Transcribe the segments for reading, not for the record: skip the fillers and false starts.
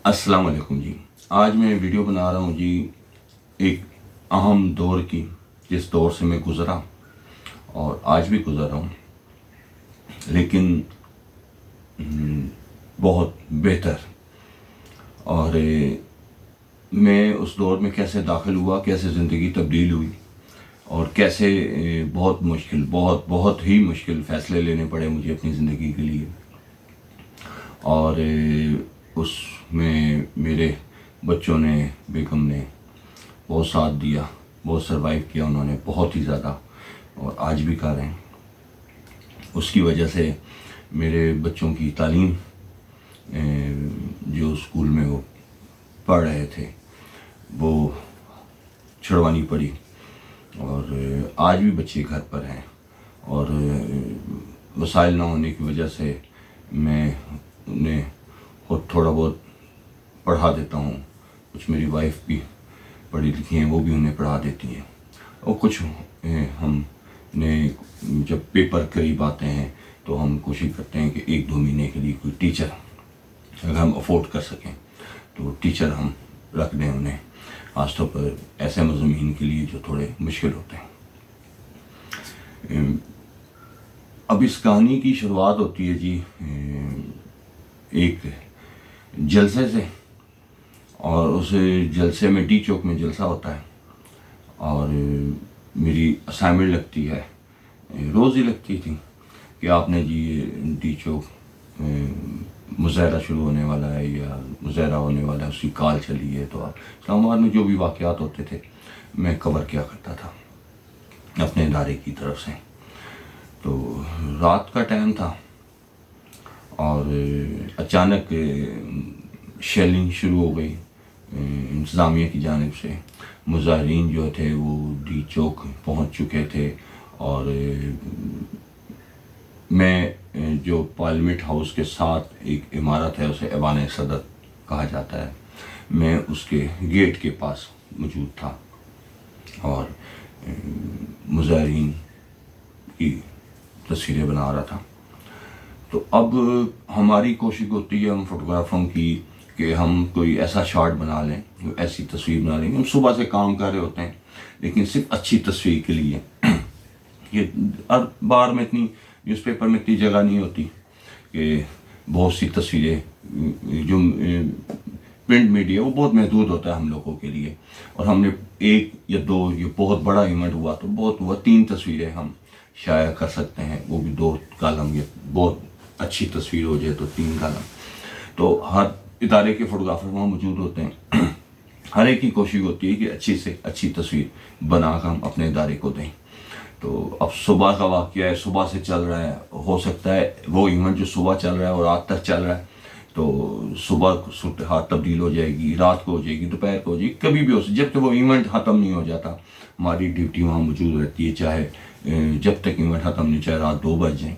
السلام علیکم جی. آج میں ویڈیو بنا رہا ہوں جی ایک اہم دور کی، جس دور سے میں گزرا اور آج بھی گزر رہا ہوں، لیکن بہت بہتر. اور میں اس دور میں کیسے داخل ہوا، کیسے زندگی تبدیل ہوئی، اور کیسے بہت ہی مشکل فیصلے لینے پڑے مجھے اپنی زندگی کے لیے. اور اس میں میرے بچوں نے، بیگم نے بہت ساتھ دیا، بہت سروائیو کیا انہوں نے، بہت ہی زیادہ، اور آج بھی کر رہے ہیں. اس کی وجہ سے میرے بچوں کی تعلیم جو اسکول میں وہ پڑھ رہے تھے وہ چھڑوانی پڑی، اور آج بھی بچے گھر پر ہیں. اور وسائل نہ ہونے کی وجہ سے میں انہیں خود تھوڑا بہت پڑھا دیتا ہوں. کچھ میری وائف بھی پڑھی لکھی ہیں، وہ بھی انہیں پڑھا دیتی ہیں. اور کچھ ہم نے جب پیپر قریب آتے ہیں تو ہم کوشش کرتے ہیں کہ 1-2 مہینے کے لیے کوئی ٹیچر اگر ہم افورڈ کر سکیں تو ٹیچر ہم رکھ دیں انہیں، خاص طور پر ایسے مضامین کے لیے جو تھوڑے مشکل ہوتے ہیں. اب اس کہانی کی شروعات ہوتی ہے جی ایک جلسے سے، اور اس جلسے میں ڈی چوک میں جلسہ ہوتا ہے، اور میری اسائنمنٹ لگتی ہے، روز ہی لگتی تھی کہ آپ نے جی ڈی چوک مظاہرہ شروع ہونے والا ہے یا مظاہرہ ہونے والا ہے، اس کی کال چلی ہے. تو آپ اسلام آباد میں جو بھی واقعات ہوتے تھے میں کور کیا کرتا تھا اپنے ادارے کی طرف سے. تو رات کا ٹائم تھا اور اچانک شیلنگ شروع ہو گئی انتظامیہ کی جانب سے. مظاہرین جو تھے وہ ڈی چوک پہنچ چکے تھے، اور میں جو پارلیمنٹ ہاؤس کے ساتھ ایک عمارت ہے، اسے ایوان صدر کہا جاتا ہے، میں اس کے گیٹ کے پاس موجود تھا اور مظاہرین کی تصویریں بنا رہا تھا. تو اب ہماری کوشش ہوتی ہے ہم فوٹوگرافروں کی کہ ہم کوئی ایسا شاٹ بنا لیں، ایسی تصویر بنا لیں. ہم صبح سے کام کر رہے ہوتے ہیں لیکن صرف اچھی تصویر کے لیے. یہ ہر بار میں اتنی نیوز پیپر میں اتنی جگہ نہیں ہوتی کہ بہت سی تصویریں، جو پرنٹ میڈیا وہ بہت محدود ہوتا ہے ہم لوگوں کے لیے. اور ہم نے 1 یا 2، یہ بہت بڑا ایونٹ ہوا تو بہت ہوا 3 تصویریں ہم شائع کر سکتے ہیں، وہ بھی 2 کالم. یہ بہت اچھی تصویر ہو جائے تو 3 کالم. تو ہر ادارے کے فوٹوگرافر وہاں موجود ہوتے ہیں. ہر ایک کی کوشش ہوتی ہے کہ اچھی سے اچھی تصویر بنا کر ہم اپنے ادارے کو دیں. تو اب صبح کا واقعہ ہے، صبح سے چل رہا ہے، ہو سکتا ہے وہ ایونٹ جو صبح چل رہا ہے اور رات تک چل رہا ہے، تو صبح صورتحال تبدیل ہو جائے گی، رات کو ہو جائے گی، دوپہر کو ہو جائے گی، کبھی بھی ہو سکتا. جب تک وہ ایونٹ ختم نہیں ہو جاتا ہماری ڈیوٹی وہاں موجود رہتی ہے، چاہے جب تک ایونٹ ختم نہیں، چاہے رات 2 بج جائیں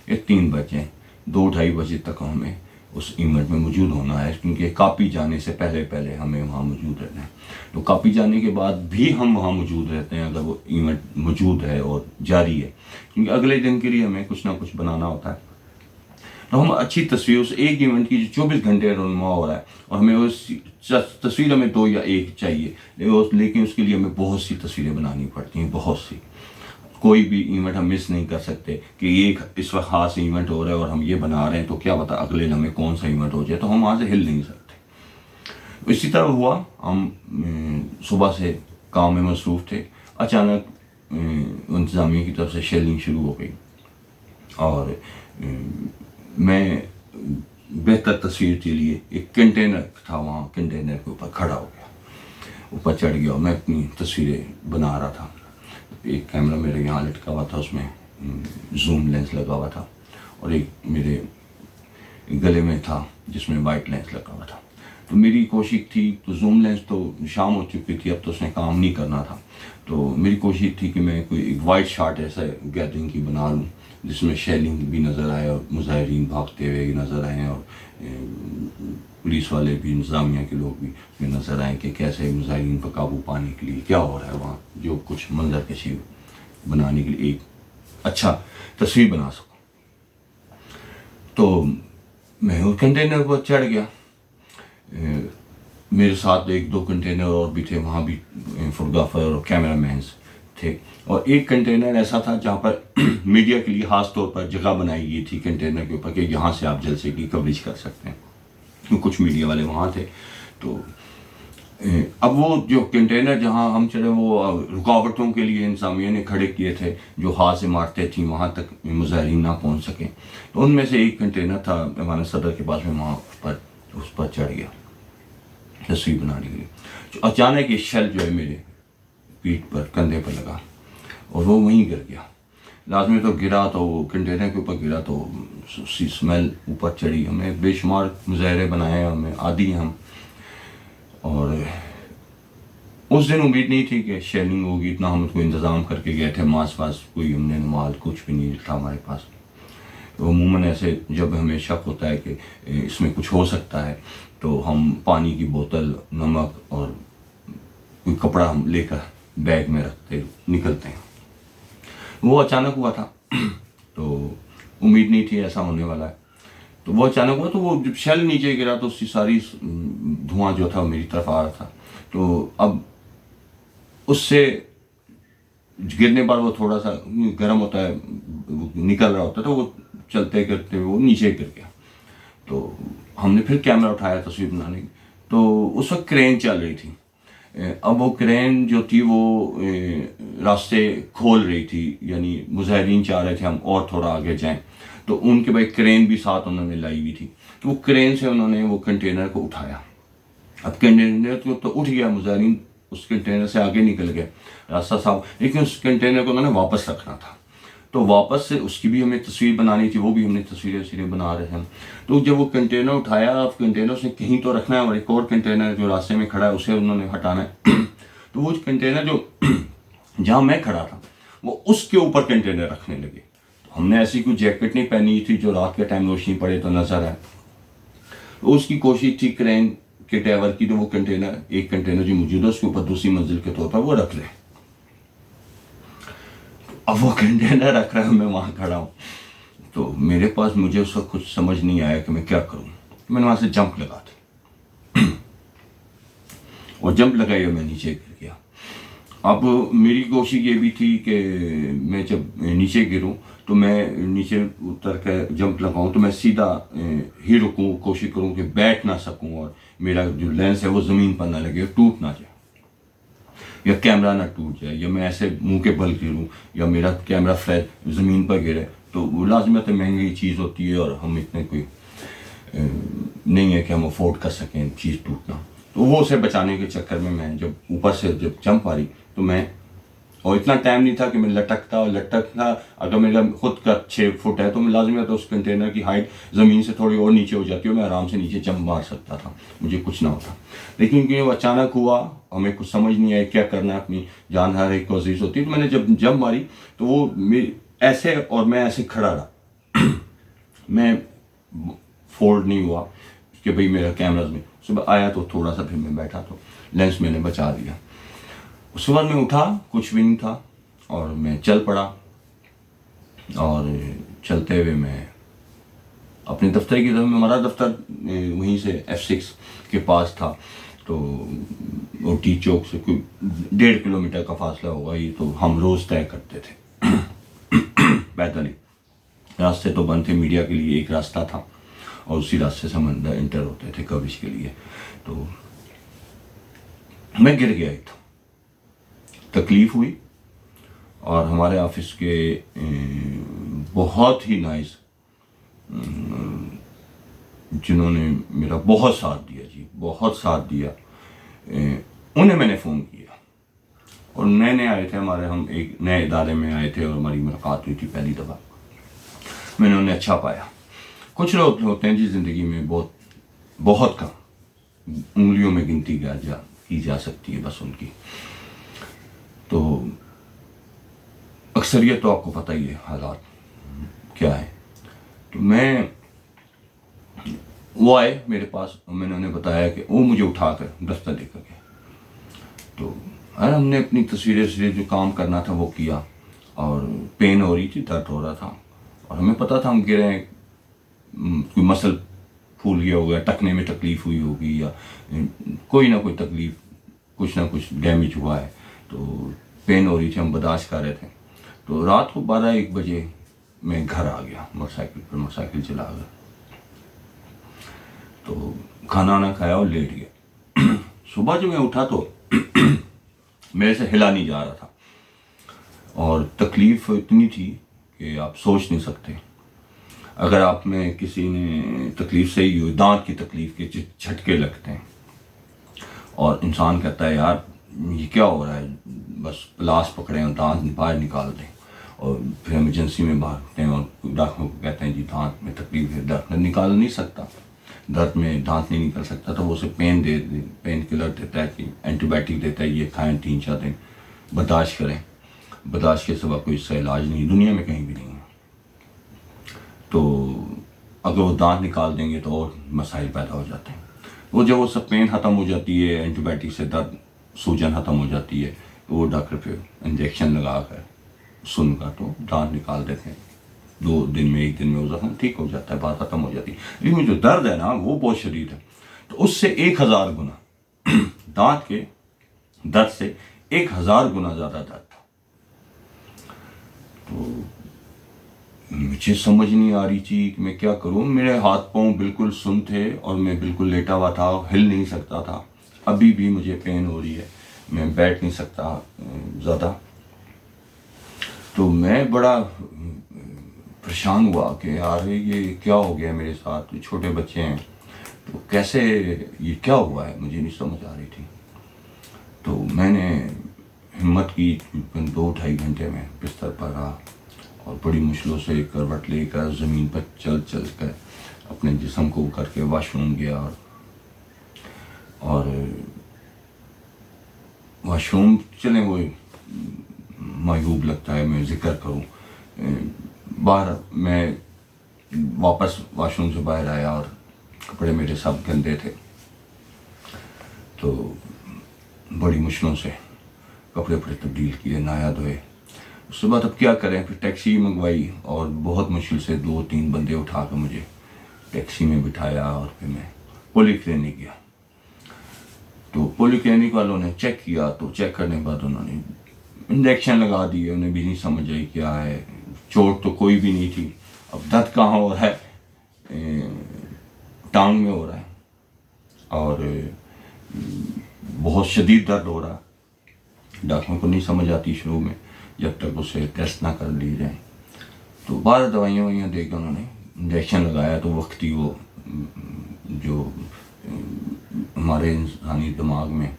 یا 3 بج جائیں، 2-2:30 بجے تک ہمیں اس ایونٹ میں موجود ہونا ہے، کیونکہ کاپی جانے سے پہلے ہمیں وہاں موجود رہنا ہے. تو کاپی جانے کے بعد بھی ہم وہاں موجود رہتے ہیں اگر وہ ایونٹ موجود ہے اور جاری ہے، کیونکہ اگلے دن کے لیے ہمیں کچھ نہ کچھ بنانا ہوتا ہے. تو ہم اچھی تصویر اس ایک ایونٹ کی جو 24 گھنٹے رونما ہو رہا ہے، اور ہمیں اس تصویر ہمیں 2 یا 1 چاہیے، لیکن اس کے لیے ہمیں بہت سی تصویریں بنانی پڑتی ہیں، بہت سی. کوئی بھی ایونٹ ہم مس نہیں کر سکتے کہ ایک اس وقت خاص ایونٹ ہو رہا ہے اور ہم یہ بنا رہے ہیں، تو کیا پتا اگلے لمحے کون سا ایونٹ ہو جائے، تو ہم وہاں سے ہل نہیں سکتے. اسی طرح ہوا، ہم صبح سے کام میں مصروف تھے، اچانک انتظامیہ کی طرف سے شیلنگ شروع ہو گئی، اور میں بہتر تصویر کے لیے ایک کنٹینر تھا وہاں، کنٹینر کے اوپر کھڑا ہو گیا، اوپر چڑھ گیا اور میں اپنی تصویریں بنا رہا تھا. ایک کیمرہ میرے یہاں لٹکا ہوا تھا، اس میں زوم لینس لگا ہوا تھا، اور ایک میرے گلے میں تھا جس میں وائٹ لینس لگا ہوا تھا. تو میری کوشش تھی، تو زوم لینس تو شام ہو چکی تھی، اب تو اس نے کام نہیں کرنا تھا. تو میری کوشش تھی کہ میں کوئی ایک وائٹ شاٹ ایسا گیدرنگ کی بنا لوں جس میں شیلنگ بھی نظر آئے اور مظاہرین بھاگتے ہوئے نظر آئیں، اور پولیس والے بھی، انتظامیہ کے لوگ بھی میں نظر آئیں کہ کیسے مظاہرین پر قابو پانے کے لیے کیا ہو رہا ہے وہاں، جو کچھ منظر کشی بنانے کے لیے ایک اچھا تصویر بنا سکوں. تو میں وہ کنٹینر پر چڑھ گیا. میرے ساتھ 1-2 کنٹینر اور بھی تھے، وہاں بھی فوٹوگرافر اور کیمرہ مینس تھے، اور ایک کنٹینر ایسا تھا جہاں پر میڈیا کے لیے خاص طور پر جگہ بنائی گئی تھی کنٹینر کے اوپر کہ یہاں سے آپ جلسے کی کوریج کر سکتے ہیں، کچھ میڈیا والے وہاں تھے۔ تو اب وہ جو کنٹینر جہاں ہم چلے وہ رکاوٹوں کے لیے انتظامیہ نے کھڑے کیے تھے جو ہاتھ عمارتیں تھیں وہاں تک مظاہرین نہ پہنچ سکیں، تو ان میں سے ایک کنٹینر تھا ہمارے صدر کے پاس، میں وہاں اس پر چڑھ گیا تصویر بنانے کے لیے۔ جو اچانک یہ شیل جو ہے میرے پیٹھ پر کندھے پر لگا اور وہ وہیں گر گیا، لازمی تو گرا تو وہ کنٹینر کے اوپر گرا تو اس کی اسمیل اوپر چڑھی، ہمیں بے شمار مظاہرے بنائے، ہمیں عادی ہیں ہم، اور اس دن امید نہیں تھی کہ شیلنگ ہوگی، اتنا ہم اس کو انتظام کر کے گئے تھے، ماس کوئی ہم نے مال کچھ بھی نہیں تھا ہمارے پاس۔ عموماً ایسے جب ہمیں شک ہوتا ہے کہ اس میں کچھ ہو سکتا ہے تو ہم پانی کی بوتل، نمک اور کوئی کپڑا ہم لے کر بیگ میں رکھتے نکلتے ہیں۔ وہ اچانک ہوا تھا تو امید نہیں تھی ایسا ہونے والا ہے، تو وہ اچانک ہوا، تو وہ جب شیل نیچے گرا تو اس کی ساری دھواں جو تھا میری طرف آ رہا تھا، تو اب اس سے گرنے پر وہ تھوڑا سا گرم ہوتا ہے، نکل رہا ہوتا ہے، تو وہ چلتے کرتے وہ نیچے گر گیا۔ تو ہم نے پھر کیمرہ اٹھایا تصویر بنانے کی، تو اس وقت کرین چل رہی تھی، اب وہ کرین جو تھی وہ راستے کھول رہی تھی، یعنی مظاہرین چاہ رہے تھے ہم اور تھوڑا آگے جائیں، تو ان کے بھائی کرین بھی ساتھ انہوں نے لائی ہوئی تھی، تو وہ کرین سے انہوں نے وہ کنٹینر کو اٹھایا۔ اب کنٹینر تو اٹھ گیا، مظاہرین اس کنٹینر سے آگے نکل گئے، راستہ صاف، لیکن اس کنٹینر کو انہوں نے واپس رکھنا تھا، تو واپس سے اس کی بھی ہمیں تصویر بنانی تھی، وہ بھی ہم نے تصویریں بنا رہے ہیں۔ تو جب وہ کنٹینر اٹھایا، اب کنٹینر سے کہیں تو رکھنا ہے، اور ایک اور کنٹینر جو راستے میں کھڑا ہے اسے انہوں نے ہٹانا ہے، تو وہ کنٹینر جو جہاں میں کھڑا تھا وہ اس کے اوپر کنٹینر رکھنے لگے۔ تو ہم نے ایسی کوئی جیکٹ نہیں پہنی تھی جو رات کے ٹائم روشنی پڑے تو نظر آئے، تو اس کی کوشش تھی کرین کے ڈرائیور کی، تو وہ کنٹینر، ایک کنٹینر جو موجود ہے اس کے اوپر دوسری منزل کے طور پر وہ رکھ لے۔ اب وہ کنٹینر رکھ رہا ہے، میں وہاں کھڑا ہوں، تو میرے پاس، مجھے اس وقت کچھ سمجھ نہیں آیا کہ میں کیا کروں، میں نے وہاں سے جمپ لگا دی اور جمپ لگائی اور میں نیچے گر گیا۔ اب میری کوشش یہ بھی تھی کہ میں جب نیچے گروں تو میں نیچے اتر کے جمپ لگاؤں تو میں سیدھا ہی رکوں، کوشش کروں کہ بیٹھ نہ سکوں اور میرا جو لینس ہے وہ زمین پر نہ لگے، ٹوٹ نہ جائے، یا کیمرہ نہ ٹوٹ جائے، یا میں ایسے منہ کے بل گروں یا میرا کیمرہ فلیٹ زمین پر گرے، تو وہ لازمت مہنگی چیز ہوتی ہے اور ہم اتنے کوئی نہیں ہے کہ ہم افورڈ کر سکیں چیز ٹوٹنا، تو وہ اسے بچانے کے چکر میں جب اوپر سے جب جمپ آ رہی تو میں، اور اتنا ٹائم نہیں تھا کہ میں لٹکتا، اگر میرا خود کا 6 فٹ ہے تو میں لازمی ہے تو اس کنٹینر کی ہائٹ زمین سے تھوڑی اور نیچے ہو جاتی ہے، میں آرام سے نیچے جمپ مار سکتا تھا، مجھے کچھ نہ ہوتا، لیکن کیونکہ وہ اچانک ہوا، ہمیں کچھ سمجھ نہیں آیا کیا کرنا ہے، اپنی جان ہر ایک کو عزیز ہوتی ہے، تو میں نے جب جمپ ماری تو وہ ایسے، اور میں ایسے کھڑا رہا، میں فولڈ نہیں ہوا کہ بھئی میرا کیمرہ میں صبح آیا، تو تھوڑا سا پھر میں بیٹھا تو لینس میں نے بچا دیا۔ اس کے بعد میں اٹھا، کچھ بھی نہیں تھا، اور میں چل پڑا، اور چلتے ہوئے میں اپنے دفتر کی طرف، ہمارا دفتر وہیں سے F6 کے پاس تھا، تو او ٹی چوک سے کوئی 1.5 کلومیٹر کا فاصلہ ہوگا، یہ تو ہم روز طے کرتے تھے پیدل ہی، راستے تو بند تھے، میڈیا کے لیے ایک راستہ تھا اور اسی راستے سے ہم اندر انٹر ہوتے تھے کوریج کے لیے۔ تو میں گر گیا، ایک تکلیف ہوئی، اور ہمارے آفس کے بہت ہی نائس جنہوں نے میرا بہت ساتھ دیا، جی بہت ساتھ دیا، انہیں میں نے فون کیا، اور نئے آئے تھے ہمارے، ہم ایک نئے ادارے میں آئے تھے اور ہماری ملاقات ہوئی تھی پہلی دفعہ، میں نے انہیں اچھا پایا۔ کچھ لوگ ہوتے ہیں جی زندگی میں بہت کم، انگلیوں میں گنتی کی جا سکتی ہے بس ان کی، تو اکثریت تو آپ کو پتہ ہی ہے حالات کیا ہے۔ تو وہ آئے میرے پاس، میں نے انہیں بتایا کہ وہ مجھے اٹھا کر دفتر لے کر گئے، تو ہم نے اپنی تصویریں جو کام کرنا تھا وہ کیا، اور پین ہو رہی تھی، درد ہو رہا تھا، اور ہمیں پتہ تھا ہم گرے ہیں، کوئی مسل پھول گیا ہوگا, ٹکنے میں تکلیف ہوئی ہوگی, یا کوئی نہ کوئی تکلیف, کچھ نہ کچھ ڈیمیج ہوا ہے, تو پین ہو رہی تھی, ہم برداشت کر رہے تھے. تو رات کو 12-1 بجے میں گھر آ گیا موٹر سائیکل چلا گیا. تو کھانا وانا کھایا اور لیٹ گیا. صبح جب میں اٹھا تو میرے سے ہلا نہیں جا رہا تھا, اور تکلیف اتنی تھی کہ آپ سوچ نہیں سکتے. اگر آپ میں کسی نے تکلیف صحیح ہوئی, دانت کی تکلیف کے جھٹکے لگتے ہیں, اور انسان کہتا ہے یار یہ کیا ہو رہا ہے, بس پلاس پکڑیں اور دانت باہر نکال دیں, اور پھر ایمرجنسی میں بھاگتے ہیں اور ڈاکٹروں کو کہتے ہیں جی دانت میں تکلیف ہے, ڈاکٹر نکال نہیں سکتا, درد میں دانت نہیں نکل سکتا, تو وہ اسے پین کلر دیتا ہے, کہ اینٹی بائیوٹک دیتا ہے, یہ کھائیں 3-4 دن برداشت کریں. برداشت کے سوا کوئی اس کا علاج نہیں, دنیا میں کہیں بھی نہیں ہے. تو اگر وہ دانت نکال دیں گے تو اور مسائل پیدا ہو جاتے ہیں. وہ جب وہ سب پین ختم ہو جاتی ہے, اینٹی بائیوٹک سے درد سوجن ختم ہو جاتی ہے, تو وہ ڈاکٹر پھر انجیکشن لگا کر سن کا تو دانت نکال دیتے ہیں. 2 دن میں 1 دن میں وہ زخم ٹھیک ہو جاتا ہے, بات ختم ہو جاتی ہے. لیکن جو درد ہے نا وہ بہت شدید ہے. تو اس سے 1000 گنا دانت کے درد سے 1000 گنا زیادہ درد تھا. تو مجھے سمجھ نہیں آ رہی تھی کہ میں کیا کروں. میرے ہاتھ پاؤں بالکل سن تھے اور میں بالکل لیٹا ہوا تھا, ہل نہیں سکتا تھا. ابھی بھی مجھے پین ہو رہی ہے, میں بیٹھ نہیں سکتا زیادہ. تو میں بڑا پریشان ہوا کہ یار یہ کیا ہو گیا میرے ساتھ, چھوٹے بچے ہیں, تو کیسے یہ کیا ہوا ہے, مجھے نہیں سمجھ آ رہی تھی. تو میں نے ہمت کی, 2-2.5 گھنٹے میں بستر پر رہا, اور بڑی مشکلوں سے کروٹ لے کر زمین پر چل کر اپنے جسم کو کر کے واش روم گیا. اور واش روم چلیں وہ معیوب لگتا ہے میں ذکر کروں, باہر میں واپس واش روم سے باہر آیا اور کپڑے میرے سب گندے تھے. تو بڑی مشکلوں سے کپڑے تبدیل کیے, نہایا دھوئے. اس کے بعد اب کیا کریں, پھر ٹیکسی منگوائی, اور بہت مشکل سے 2-3 بندے اٹھا کر مجھے ٹیکسی میں بٹھایا, اور پھر میں پولی کلینک گیا. تو پولی کلینک والوں نے چیک کیا, تو چیک کرنے کے بعد انہوں نے انجیکشن لگا دیے. انہیں بھی نہیں سمجھ آئی کیا ہے, چوٹ تو کوئی بھی نہیں تھی. اب درد کہاں ہو رہا ہے, ٹانگ میں ہو رہا ہے, اور بہت شدید درد ہو رہا. ڈاکٹروں کو نہیں سمجھ آتی شروع میں جب تک اسے ٹیسٹ نہ کر لی جائیں. تو بعض دوائیاں دے کے انہوں نے انجیکشن لگایا. تو وقتی وہ جو ہمارے انسانی دماغ میں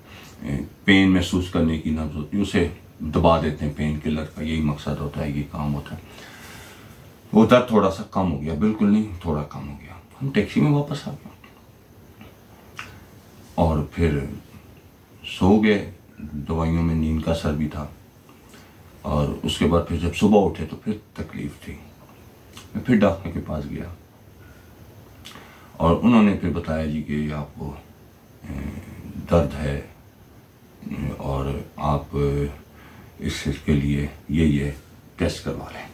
پین محسوس کرنے کی نبض ہوتی ہے اسے دبا دیتے ہیں پین کلر کا, یہی مقصد ہوتا ہے, یہ کام ہوتا ہے. وہ درد تھوڑا سا کم ہو گیا, بالکل نہیں, تھوڑا کم ہو گیا. ہم ٹیکسی میں واپس آ گئے اور پھر سو گئے. دوائیوں میں نیند کا اثر بھی تھا. اور اس کے بعد پھر جب صبح اٹھے تو پھر تکلیف تھی. میں پھر ڈاکٹر کے پاس گیا, اور انہوں نے پھر بتایا جی کہ آپ کو درد ہے, اور آپ اس کے لیے یہ ٹیسٹ کروا لیں.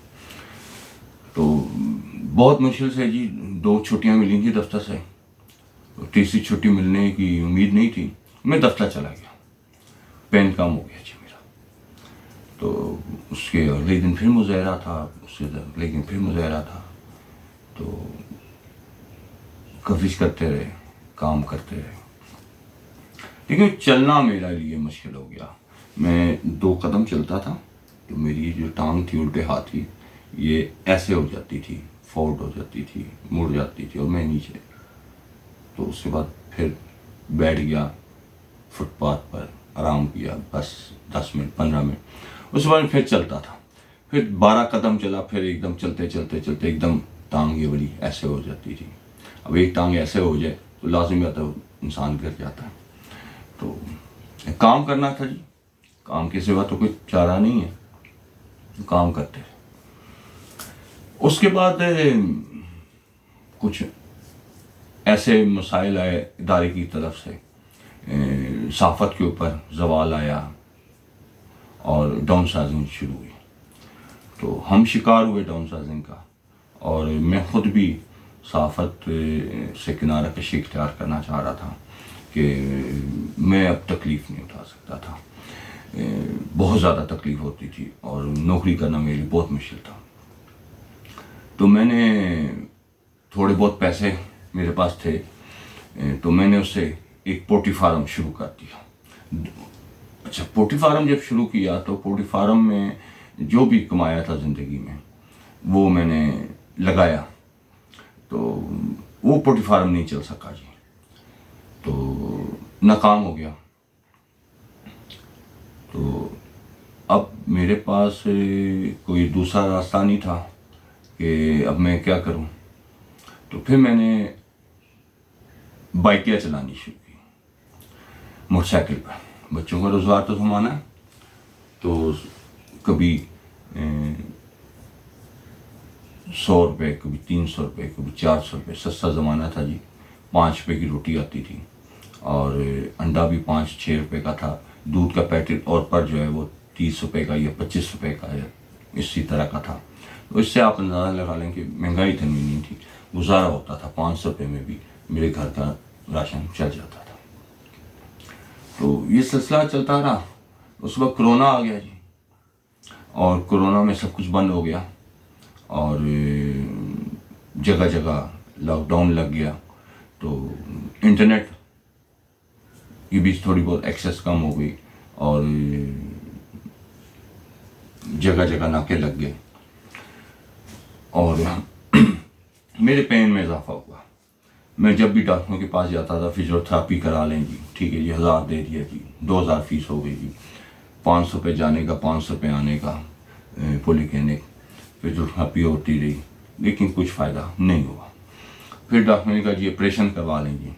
تو بہت مشکل سے جی 2 چھٹیاں ملی تھیں دفتر سے, تیسری چھٹی ملنے کی امید نہیں تھی. میں دفتر چلا گیا, پین کم ہو گیا جی میرا. تو اس کے اگلے دن پھر مظاہرہ تھا, اس کے اگلے دن پھر مظاہرہ تھا. تو کوشش کرتے رہے, کام کرتے رہے, لیکن چلنا میرے لیے مشکل ہو گیا. میں 2 قدم چلتا تھا تو میری جو ٹانگ تھی الٹے ہاتھ کی, یہ ایسے ہو جاتی تھی, فورڈ ہو جاتی تھی, مڑ جاتی تھی, اور میں نیچے. تو اس کے بعد پھر بیٹھ گیا فٹ پاتھ پر, آرام کیا, بس 10 منٹ 15 منٹ. اس کے بعد پھر چلتا تھا, پھر 12 قدم چلا, پھر ایک دم چلتے ایک دم ٹانگ یہ بڑی ایسے ہو جاتی تھی. اب ایک ٹانگ ایسے ہو جائے تو لازمی آتا ہے انسان گر جاتا ہے. تو کام کرنا تھا جی, کام کے سوا تو کوئی چارہ نہیں ہے, کام کرتے. اس کے بعد کچھ ایسے مسائل آئے ادارے کی طرف سے, صحافت کے اوپر زوال آیا اور ڈاؤن سائزنگ شروع ہوئی. تو ہم شکار ہوئے ڈاؤن سائزنگ کا, اور میں خود بھی صحافت سے کنارہ کشی اختیار کرنا چاہ رہا تھا کہ میں اب تکلیف نہیں اٹھا سکتا تھا، بہت زیادہ تکلیف ہوتی تھی اور نوکری کرنا میرے لیے بہت مشکل تھا. تو میں نے تھوڑے بہت پیسے میرے پاس تھے، تو میں نے اس سے ایک پولٹری فارم شروع کر دیا. اچھا، پولٹری فارم جب شروع کیا تو پولٹری فارم میں جو بھی کمایا تھا زندگی میں وہ میں نے لگایا، تو وہ پولٹری فارم نہیں چل سکا جی، تو ناکام ہو گیا. تو اب میرے پاس کوئی دوسرا راستہ نہیں تھا کہ اب میں کیا کروں. تو پھر میں نے بائکیں چلانی شروع کی، موٹر سائیکل پر. بچوں کا روزگار تو سنبھالنا، تو کبھی 100 روپے، کبھی 300 روپے، کبھی 400 روپے. سستا زمانہ تھا جی، 5 روپے کی روٹی آتی تھی اور انڈا بھی 5-6 روپے کا تھا. دودھ کا پیکٹ اور پر جو ہے وہ 30 روپے کا یا 25 روپے کا یا اسی طرح کا تھا. تو اس سے آپ اندازہ لگا لیں کہ مہنگائی اتنی نہیں تھی، گزارا ہوتا تھا. 500 روپے میں بھی میرے گھر کا راشن چل جاتا تھا. تو یہ سلسلہ چلتا رہا. اس وقت کرونا آ گیا جی، اور کرونا میں سب کچھ بند ہو گیا اور جگہ جگہ لاک ڈاؤن لگ گیا. تو انٹرنیٹ کی بھی تھوڑی بہت ایکسیس کم ہو گئی اور جگہ جگہ ناکے لگ گئے اور میرے پین میں اضافہ ہوا. میں جب بھی ڈاکٹروں کے پاس جاتا تھا، فزیوتھراپی کرا لیں جی، ٹھیک ہے جی، 1000 دے دیا جی، 2000 فیس ہو گئی جی، 500 روپے جانے کا، 500 روپے آنے کا پولی کلینک. فزیوتھراپی ہوتی رہی لیکن کچھ فائدہ نہیں ہوا. پھر ڈاکٹر نے کہا جی آپریشن کروا لیں جی.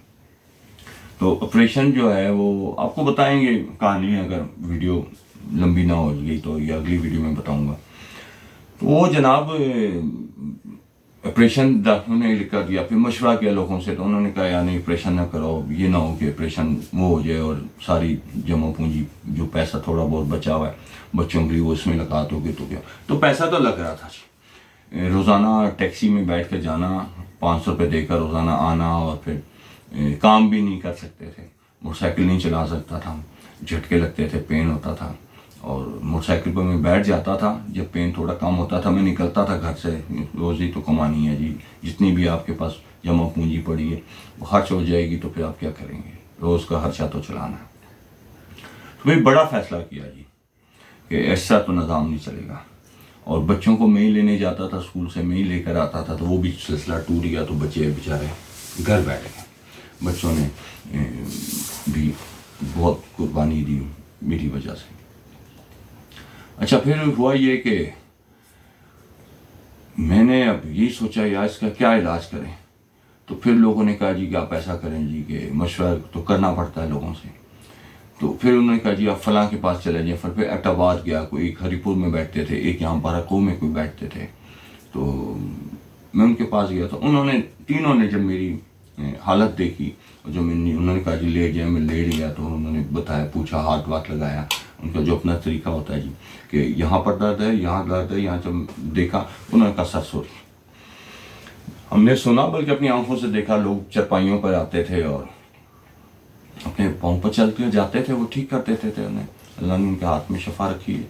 تو آپریشن جو ہے وہ آپ کو بتائیں گے کہانی، اگر ویڈیو لمبی نہ ہو گئی تو یہ اگلی ویڈیو میں بتاؤں گا. تو وہ جناب آپریشن ڈاکٹروں نے لکھا دیا. پھر مشورہ کیا لوگوں سے، تو انہوں نے کہا یار نہیں آپریشن نہ کرو، یہ نہ ہو کہ آپریشن وہ ہو جائے اور ساری جمع پونجی جو پیسہ تھوڑا بہت بچا ہوا ہے بچوں کے لیے وہ اس میں لگا دو گے تو کیا. تو پیسہ تو لگ رہا تھا جی، روزانہ ٹیکسی میں بیٹھ کر جانا، 500 روپے دے کر روزانہ آنا، اور پھر کام بھی نہیں کر سکتے تھے، موٹر سائیکل نہیں چلا سکتا تھا، جھٹکے لگتے تھے، پین ہوتا تھا. اور موٹر سائیکل پر میں بیٹھ جاتا تھا، جب پین تھوڑا کم ہوتا تھا میں نکلتا تھا گھر سے. روزی تو کمانی ہے جی، جتنی بھی آپ کے پاس جمع پونجی پڑی ہے وہ خرچ ہو جائے گی تو پھر آپ کیا کریں گے، روز کا خرچہ تو چلانا ہے. تو میں بڑا فیصلہ کیا جی کہ ایسا تو نظام نہیں چلے گا. اور بچوں کو میں ہی لینے جاتا تھا اسکول سے، میں ہی لے کر آتا تھا. تو وہ بھی سلسلہ ٹوٹ گیا، تو بچے بیچارے گھر بیٹھ گئے. بچوں نے بھی بہت قربانی دی میری وجہ سے. اچھا، پھر ہوا یہ کہ میں نے اب یہی سوچا یار اس کا کیا علاج کریں. تو پھر لوگوں نے کہا جی کہ آپ ایسا کریں جی کہ مشورہ تو کرنا پڑتا ہے لوگوں سے. تو پھر انہوں نے کہا جی آپ فلاں کے پاس چلے جائیں. پھر ایٹ آباد گیا، کوئی ایک ہری پور میں بیٹھتے تھے، ایک یہاں بارہکو میں کوئی بیٹھتے تھے. تو میں ان کے پاس گیا تو انہوں نے تینوں نے جب میری حالت دیکھی، جو انہوں نے کہا جی لیٹ جائیں، میں لیٹ گیا. تو انہوں نے بتایا، پوچھا، ہاتھ واتھ لگایا. ان کا جو اپنا طریقہ ہوتا ہے جی کہ یہاں پر درد ہے، یہاں درد ہے، یہاں جب دیکھا انہوں نے کہا سر سوری. ہم نے سنا، بلکہ اپنی آنکھوں سے دیکھا، لوگ چرپائیوں پر آتے تھے اور اپنے پاؤں پر چلتے جاتے تھے، وہ ٹھیک کر دیتے تھے. انہیں اللہ نے ان کے ہاتھ میں شفا رکھی ہے.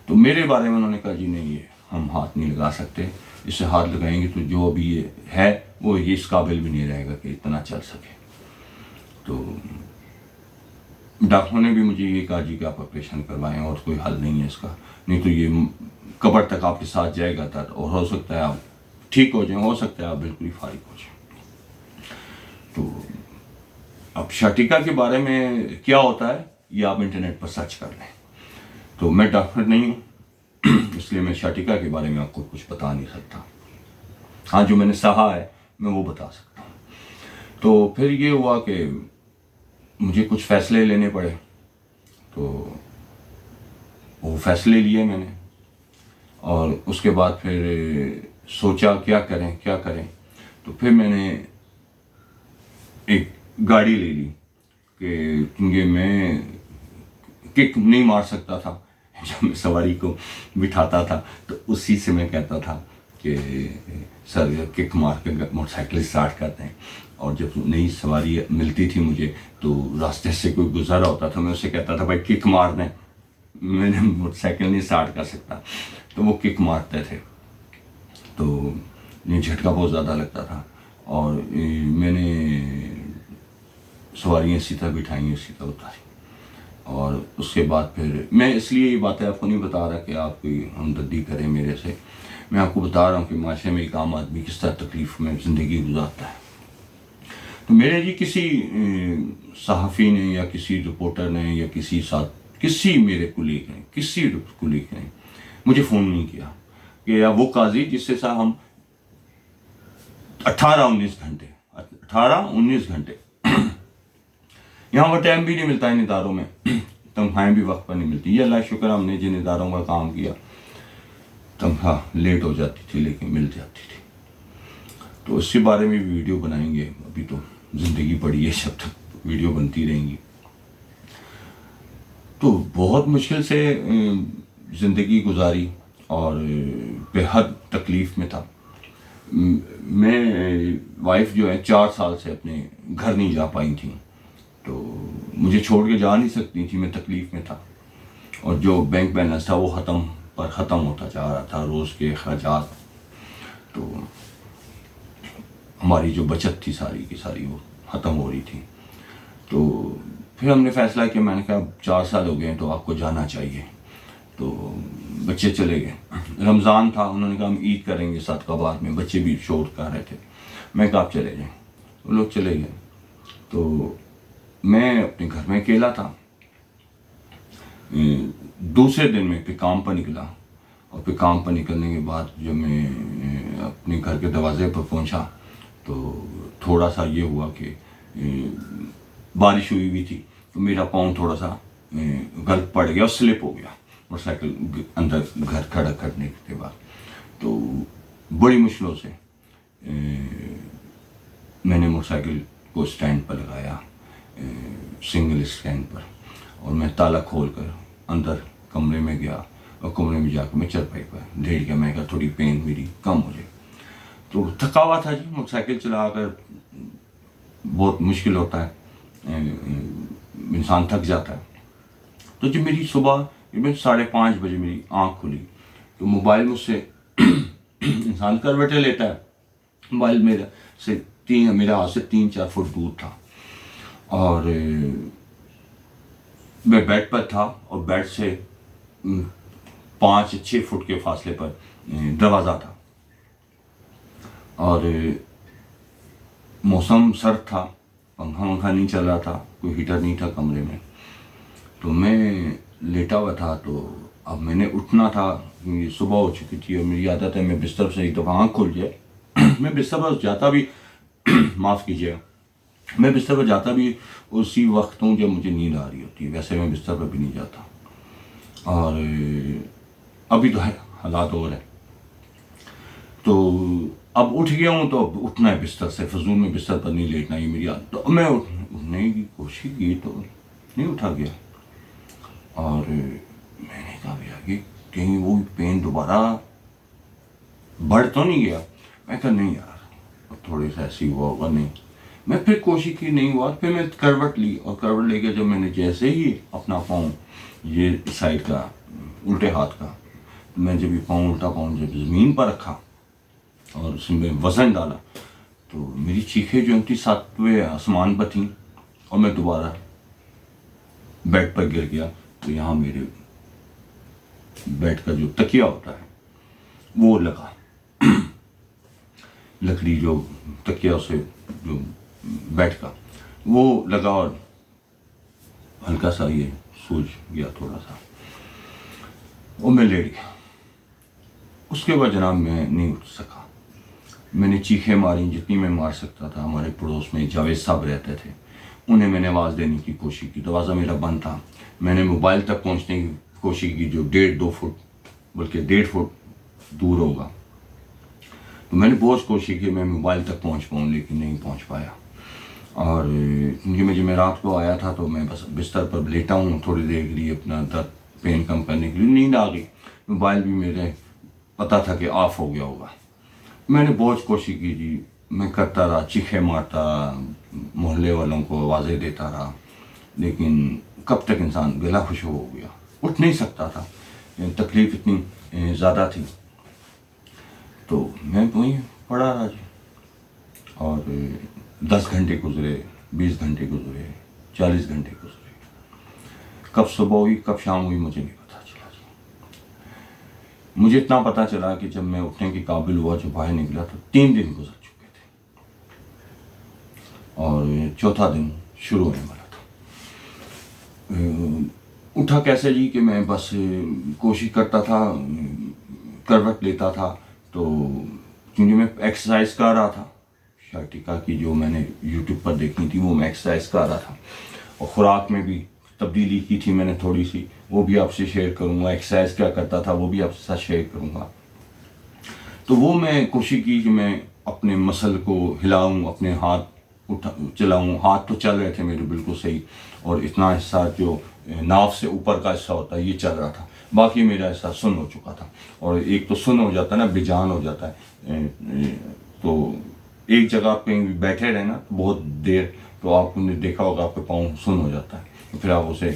تو میرے بارے میں انہوں نے کہا جی نہیں، یہ ہم ہاتھ نہیں لگا سکتے، اس سے ہاتھ لگائیں گے تو جو ابھی یہ ہے وہ یہ اس قابل بھی نہیں رہے گا کہ اتنا چل سکے. تو ڈاکٹروں نے بھی مجھے یہ کہا جی کہ آپ آپریشن کروائیں اور کوئی حل نہیں ہے اس کا، نہیں تو یہ قبر تک آپ کے ساتھ جائے گا تھا. اور ہو سکتا ہے آپ ٹھیک ہو جائیں، ہو سکتا ہے آپ بالکل ہی فارغ ہو جائیں. تو اب شاٹیکا کے بارے میں کیا ہوتا ہے یہ آپ انٹرنیٹ پر سرچ کر لیں. تو میں ڈاکٹر نہیں ہوں اس لیے میں شاٹیکا کے بارے میں آپ کو کچھ بتا نہیں سکتا. ہاں، جو میں نے سہا ہے میں وہ بتا سکتا ہوں. تو پھر یہ ہوا کہ مجھے کچھ فیصلے لینے پڑے. تو وہ فیصلے لیے میں نے، اور اس کے بعد پھر سوچا کیا کریں کیا کریں. تو پھر میں نے ایک گاڑی لے لی کہ کیونکہ میں کک نہیں مار سکتا تھا. جب میں سواری کو بٹھاتا تھا تو اسی سے میں کہتا تھا کہ سر کک مار کے موٹر سائیکل اسٹارٹ کرتے ہیں. اور جب نئی سواری ملتی تھی مجھے تو راستے سے کوئی گزرا ہوتا تھا، میں اسے کہتا تھا بھائی کک مار دیں، میں نے موٹر سائیکل نہیں اسٹارٹ کر سکتا، تو وہ کک مارتے تھے. تو جھٹکا بہت زیادہ لگتا تھا. اور میں نے سواریاں اسی طرح بٹھائیں اسی طرح اتاری. اور اس کے بعد پھر میں اس لیے یہ باتیں آپ کو نہیں بتا رہا کہ آپ کوئی ہمدردی کریں میرے سے، میں آپ کو بتا رہا ہوں کہ معاشرے میں ایک عام آدمی کس طرح تکلیف میں زندگی گزارتا ہے. تو میرے جی کسی صحافی نے یا کسی رپورٹر نے یا کسی میرے کولیگ نے مجھے فون نہیں کیا کہ یا وہ قاضی جس سے سا ہم 18-19 گھنٹے یہاں پر ٹائم بھی نہیں ملتا ان اداروں میں، تنخواہیں بھی وقت پر نہیں ملتی. یہ اللہ شکر ہم نے جن اداروں کا کام کیا تنخواہ لیٹ ہو جاتی تھی لیکن مل جاتی تھی. تو اس کے بارے میں بھی ویڈیو بنائیں گے. ابھی تو زندگی پڑی ہے، جب تک ویڈیو بنتی رہیں گی. تو بہت مشکل سے زندگی گزاری اور بے حد تکلیف میں تھا. میں وائف جو ہے 4 سال سے اپنے گھر نہیں جا پائی تھیں، تو مجھے چھوڑ کے جا نہیں سکتی تھی، میں تکلیف میں تھا. اور جو بینک بیلنس تھا وہ ختم ہوتا جا رہا تھا، روز کے اخراجات. تو ہماری جو بچت تھی ساری کی ساری وہ ختم ہو رہی تھی. تو پھر ہم نے فیصلہ کیا، میں نے کہا 4 سال ہو گئے تو آپ کو جانا چاہیے. تو بچے چلے گئے. رمضان تھا، انہوں نے کہا ہم عید کریں گے صدقہ بعد میں. بچے بھی شور کر رہے تھے. میں کہا آپ چلے جائیں. وہ لوگ چلے گئے. تو میں اپنے گھر میں اکیلا تھا. دوسرے دن میں پھر کام پر نکلا. اور پھر کام پر نکلنے کے بعد جب میں اپنے گھر کے دروازے پر پہنچا تو تھوڑا سا یہ ہوا کہ بارش ہوئی تھی، تو میرا پاؤں تھوڑا سا غلط پڑ گیا اور سلپ ہو گیا موٹر سائیکل اندر گھر کھڑا کرنے کے بعد. تو بڑی مشکلوں سے میں نے موٹر سائیکل کو اسٹینڈ پر لگایا، سنگل اسٹینڈ پر. اور میں تالا کھول کر اندر کمرے میں گیا اور کمرے میں جا کے میں چرپائی پر لیٹ گیا. میں کہا تھوڑی پین میری کم ہو جائے. تو تھکا ہوا تھا جی، موٹر سائیکل چلا کر بہت مشکل ہوتا ہے، انسان تھک جاتا ہے. تو جب میری صبح 5:30 بجے میری آنکھ کھلی تو موبائل مجھ سے انسان کروٹیں لیتا ہے، موبائل میرے ہاتھ سے 3-4 فٹ دور تھا. اور میں بیڈ پر تھا اور بیڈ سے 5-6 فٹ کے فاصلے پر دروازہ تھا. اور موسم سرد تھا، پنکھا نہیں چل رہا تھا، کوئی ہیٹر نہیں تھا کمرے میں. تو میں لیٹا ہوا تھا. تو اب میں نے اٹھنا تھا، صبح ہو چکی تھی اور میری عادت ہے میں بستر سے ایک دفعہ آنکھ کھل جائے میں بستر پر جاتا بھی معاف کیجیے گا، میں بستر پر جاتا بھی اسی وقت ہوں جب مجھے نیند آ رہی ہوتی ہے. ویسے میں بستر پر بھی نہیں جاتا. اور ابھی تو ہے حالات ہو رہے ہیں. تو اب اٹھ گیا ہوں تو اب اٹھنا ہے بستر سے، فضول میں بستر پر نہیں لیٹنا، یہ میری عادت. تو میں اٹھنے کی کوشش کی تو نہیں اٹھا گیا. اور میں نے کہا بھیا کہ کہیں وہ پین دوبارہ بڑھ تو نہیں گیا. میں کہا نہیں یار تھوڑے سا ایسی ہوا ہوگا. نہیں، میں پھر کوشش کی، نہیں ہوا. پھر میں کروٹ لی اور کروٹ لے کے جب میں نے جیسے ہی اپنا پاؤں یہ سائڈ کا الٹے ہاتھ کا، میں جب یہ الٹا پاؤں جب زمین پر رکھا اور اس میں وزن ڈالا تو میری چیخیں جو تھی 7ویں آسمان پر تھیں. اور میں دوبارہ بیڈ پر گر گیا. تو یہاں میرے بیڈ کا جو تکیہ ہوتا ہے وہ لگا، لکڑی جو تکیہ سے جو بیڈ کا وہ لگا اور ہلکا سا یہ سوج گیا تھوڑا سا اور میں لیٹ گیا. اس کے بعد جناب میں نہیں اٹھ سکا. میں نے چیخیں ماری جتنی میں مار سکتا تھا. ہمارے پڑوس میں جاوید صاحب رہتے تھے، انہیں میں نے آواز دینے کی کوشش کی. دروازہ میرا بند تھا. میں نے موبائل تک پہنچنے کی کوشش کی جو 1.5-2 فٹ بلکہ 1.5 فٹ دور ہوگا. تو میں نے بہت کوشش کی میں موبائل تک پہنچ پاؤں لیکن نہیں پہنچ پایا. اور کیونکہ میں جمعرات کو آیا تھا تو میں بس بستر پر لیٹا ہوں تھوڑی دیر کے لیے اپنا درد پین کم کرنے کے لیے. نیند آ گئی. موبائل بھی میرے پتہ تھا کہ آف ہو گیا ہوگا میں نے بہت کوشش کی جی، میں کرتا رہا، چیخے مارتا، محلے والوں کو آوازیں دیتا رہا، لیکن کب تک انسان گلا خشک ہو گیا، اٹھ نہیں سکتا تھا، تکلیف اتنی زیادہ تھی. تو میں وہیں پڑا رہا جی، اور 10 گھنٹے گزرے، 20 گھنٹے گزرے، 40 گھنٹے گزرے. کب صبح ہوئی کب شام ہوئی مجھے نہیں پتا چلا جی. مجھے اتنا پتا چلا کہ جب میں اٹھنے کے قابل ہوا، جو باہر نکلا تو 3 دن گزر چکے تھے، اور 4تھا دن شروع ہونے والا تھا. اٹھا کیسے جی کہ میں بس کوشش کرتا تھا، کروٹ لیتا تھا، تو کیونکہ میں ایکسرسائز کر رہا تھا، شارٹیکا کی جو میں نے یوٹیوب پر دیکھی تھی وہ میں ایکسرسائز کر رہا تھا، اور خوراک میں بھی تبدیلی کی تھی میں نے تھوڑی سی، وہ بھی آپ سے شیئر کروں گا. ایکسرسائز کیا کرتا تھا وہ بھی آپ کے ساتھ شیئر کروں گا. تو وہ میں کوشش کی کہ میں اپنے مسل کو ہلاؤں، اپنے ہاتھ چلاؤں. ہاتھ تو چل رہے تھے میرے بالکل صحیح، اور اتنا حصہ جو ناف سے اوپر کا حصہ ہوتا ہے یہ چل رہا تھا، باقی میرا حصہ سن ہو چکا تھا. اور ایک تو سن ہو جاتا ہے نا، بے جان ہو جاتا ہے، تو ایک جگہ پہ بیٹھے رہے نا بہت دیر، تو آپ نے دیکھا ہوگا آپ کے پاؤں سن ہو جاتا ہے، پھر آپ اسے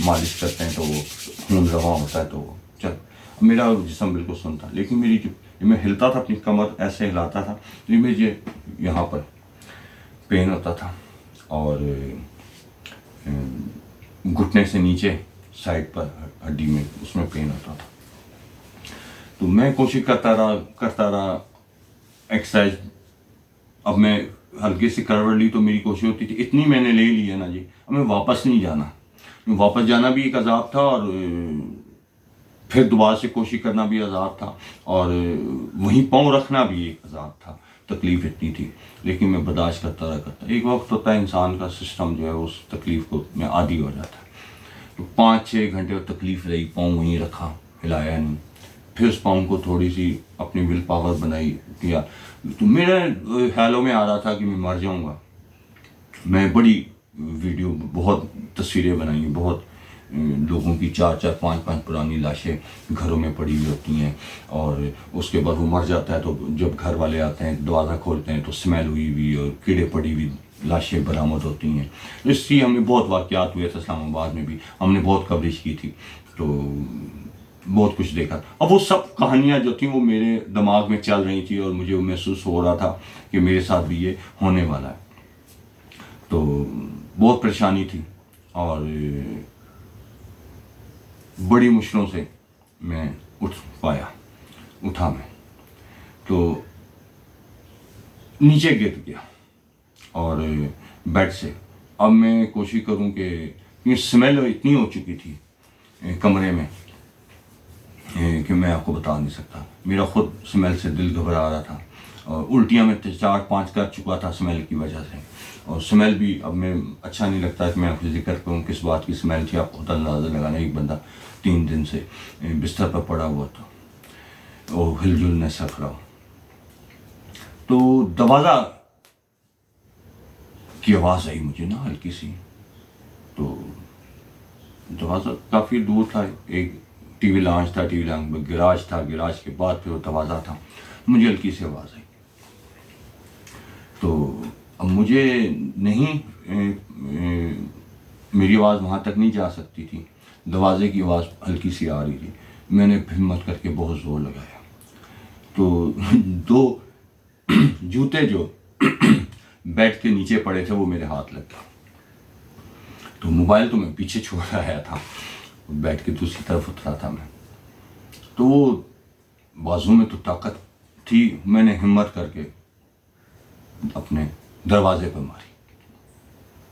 مالش کرتے ہیں تو وہ خون رواں ہوتا ہے، تو وہ چل. میرا جسم بالکل سن تھا، لیکن میری جو میں ہلتا تھا، اپنی کمر ایسے ہلاتا تھا تو مجھے یہاں پر پین ہوتا تھا، اور گھٹنے سے نیچے سائڈ پر ہڈی میں اس میں پین ہوتا تھا. تو میں کوشش کرتا رہا ایکسرسائز. اب میں ہلکے سے کروٹ لی تو میری کوشش ہوتی تھی، اتنی میں نے لے لی ہے نا جی، اب میں واپس نہیں جانا. واپس جانا بھی ایک عذاب تھا، اور پھر دوبارہ سے کوشش کرنا بھی عذاب تھا، اور وہیں پاؤں رکھنا بھی ایک عذاب تھا. تکلیف اتنی تھی، لیکن میں برداشت کرتا رہا. ایک وقت ہوتا ہے انسان کا سسٹم جو ہے اس تکلیف کو میں عادی ہو جاتا ہے. تو 5-6 گھنٹے تکلیف رہی، پاؤں وہیں رکھا، ہلایا نہیں. پھر اس پاؤں کو تھوڑی سی اپنی ول پاور بنائی کیا، تو میرے خیالوں میں آ رہا تھا کہ میں مر جاؤں گا. میں بڑی ویڈیو، بہت تصویریں بنائی، بہت لوگوں کی 4-4 5-5 پرانی لاشیں گھروں میں پڑی ہوئی ہوتی ہیں، اور اس کے بعد وہ مر جاتا ہے تو جب گھر والے آتے ہیں دروازہ کھولتے ہیں تو اسمیل ہوئی ہوئی اور کیڑے پڑی ہوئی لاشیں برآمد ہوتی ہیں. اس کی ہم نے بہت واقعات ہوئے تھے اسلام آباد میں بھی، ہم نے بہت کوریج کی تھی، تو بہت کچھ دیکھا. اب وہ سب کہانیاں جو تھیں وہ میرے دماغ میں چل رہی تھی، اور مجھے محسوس ہو رہا تھا کہ میرے ساتھ بھی یہ ہونے والا ہے. تو بہت پریشانی تھی، اور بڑی مشکلوں سے میں اٹھا میں تو نیچے گر گیا، اور بیڈ سے. اب میں کوشش کروں کہ یہ سمیل اتنی ہو چکی تھی کمرے میں کہ میں آپ کو بتا نہیں سکتا. میرا خود سمیل سے دل گھبرا رہا تھا، اور الٹیاں میں 4-5 کر چکا تھا سمیل کی وجہ سے. اور سمیل بھی اب میں اچھا نہیں لگتا کہ میں آپ کو ذکر کروں کس بات کی سمیل تھی. آپ کو خود اندازہ لگانا، ایک بندہ 3 دن سے بستر پر پڑا ہوا تھا، وہ ہل جل نہ سک رہا. تو دروازہ کی آواز آئی مجھے نا ہلکی سی، تو دروازہ کافی دور تھا، ایک ٹی وی لانچ تھا، ٹی وی لانچ میں گراج تھا، گراج کے بعد پھر وہ دروازہ تھا. مجھے ہلکی سی آواز آئی، تو اب مجھے نہیں میری آواز وہاں تک نہیں جا سکتی تھی، دروازے کی آواز ہلکی سی آ رہی تھی. میں نے ہمت کر کے بہت زور لگایا، تو 2 جوتے جو بیڈ کے نیچے پڑے تھے وہ میرے ہاتھ لگ گئے. تو موبائل تو میں پیچھے چھوڑ آیا تھا، بیڈ کے دوسری طرف اترا تھا میں، تو وہ بازو میں تو طاقت تھی، میں نے ہمت کر کے اپنے دروازے پہ ماری.